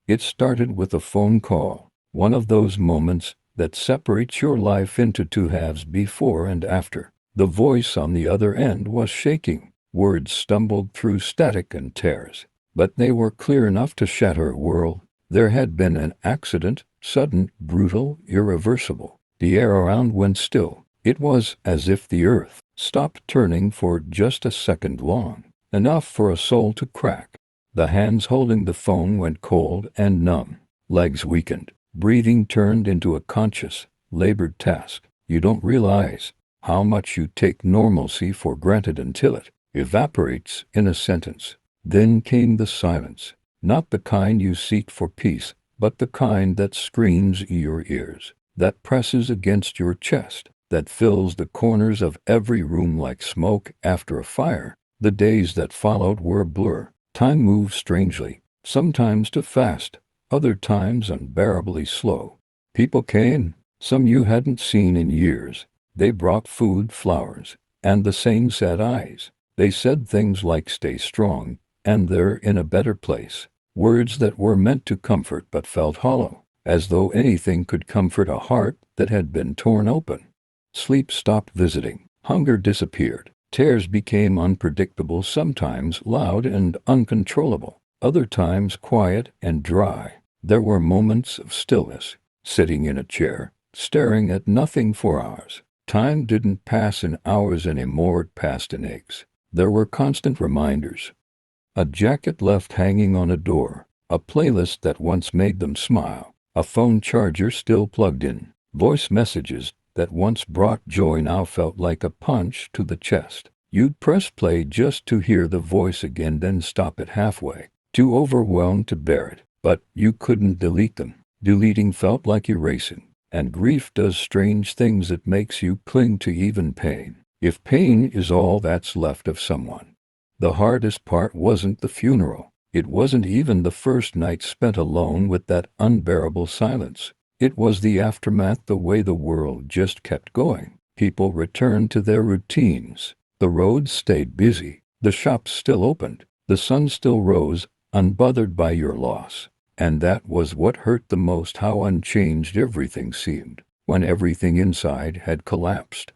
It started with a phone call, one of those moments that separates your life into two halves before and after. The voice on the other end was shaking. Words stumbled through static and tears, but they were clear enough to shatter a world. There had been an accident, sudden, brutal, irreversible. The air around went still. It was as if the earth stopped turning for just a second long, enough for a soul to crack. The hands holding the phone went cold and numb. Legs weakened. Breathing turned into a conscious, labored task. You don't realize how much you take normalcy for granted until it evaporates in a sentence. Then came the silence, not the kind you seek for peace, but the kind that screams in your ears, that presses against your chest, that fills the corners of every room like smoke after a fire. The days that followed were a blur. Time moved strangely, sometimes too fast, other times unbearably slow. People came, some you hadn't seen in years. They brought food, flowers, and the same sad eyes. They said things like stay strong, and they're in a better place. Words that were meant to comfort but felt hollow, as though anything could comfort a heart that had been torn open. Sleep stopped visiting. Hunger disappeared. Tears became unpredictable, sometimes loud and uncontrollable, other times quiet and dry. There were moments of stillness, sitting in a chair, staring at nothing for hours. Time didn't pass in hours anymore, it passed in eggs. There were constant reminders. A jacket left hanging on a door, a playlist that once made them smile, a phone charger still plugged in, voice messages that once brought joy now felt like a punch to the chest. You'd press play just to hear the voice again, then stop it halfway, too overwhelmed to bear it. But you couldn't delete them. Deleting felt like erasing. And grief does strange things. It makes you cling to even pain, if pain is all that's left of someone. The hardest part wasn't the funeral. It wasn't even the first night spent alone with that unbearable silence. It was the aftermath, the way the world just kept going. People returned to their routines. The roads stayed busy. The shops still opened. The sun still rose, unbothered by your loss. And that was what hurt the most, how unchanged everything seemed, when everything inside had collapsed.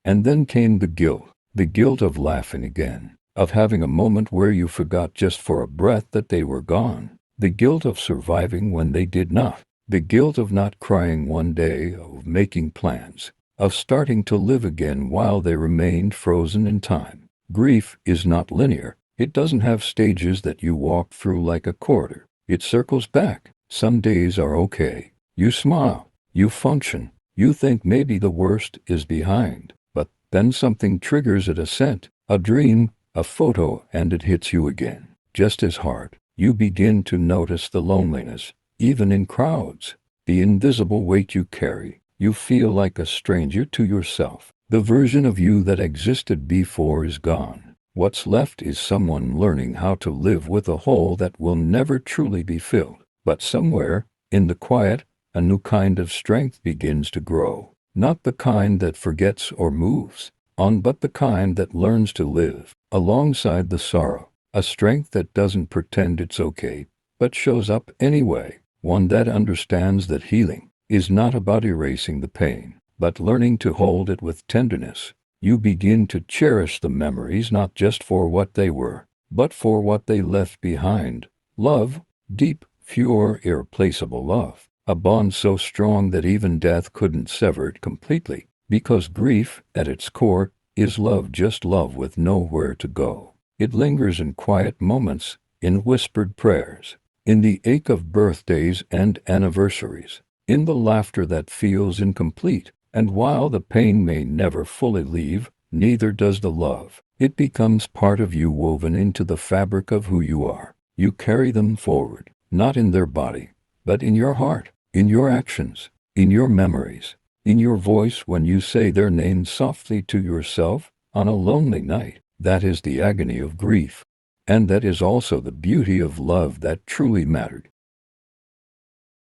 And then came the guilt of laughing again, of having a moment where you forgot just for a breath that they were gone, the guilt of surviving when they did not, the guilt of not crying one day, of making plans, of starting to live again while they remained frozen in time. Grief is not linear. It doesn't have stages that you walk through like a corridor. It circles back. Some days are okay. You smile. You function. You think maybe the worst is behind. But then something triggers a scent, a dream, a photo, and it hits you again, just as hard. You begin to notice the loneliness, even in crowds, the invisible weight you carry. You feel like a stranger to yourself. The version of you that existed before is gone. What's left is someone learning how to live with a hole that will never truly be filled. But somewhere, in the quiet, a new kind of strength begins to grow. Not the kind that forgets or moves on, but the kind that learns to live alongside the sorrow. A strength that doesn't pretend it's okay, but shows up anyway. One that understands that healing is not about erasing the pain, but learning to hold it with tenderness. You begin to cherish the memories not just for what they were, but for what they left behind. Love, deep, pure, irreplaceable love. A bond so strong that even death couldn't sever it completely. Because grief, at its core, is love, just love with nowhere to go. It lingers in quiet moments, in whispered prayers, in the ache of birthdays and anniversaries, in the laughter that feels incomplete. And while the pain may never fully leave, neither does the love. It becomes part of you, woven into the fabric of who you are. You carry them forward, not in their body, but in your heart, in your actions, in your memories, in your voice when you say their names softly to yourself on a lonely night. That is the agony of grief. And that is also the beauty of love that truly mattered.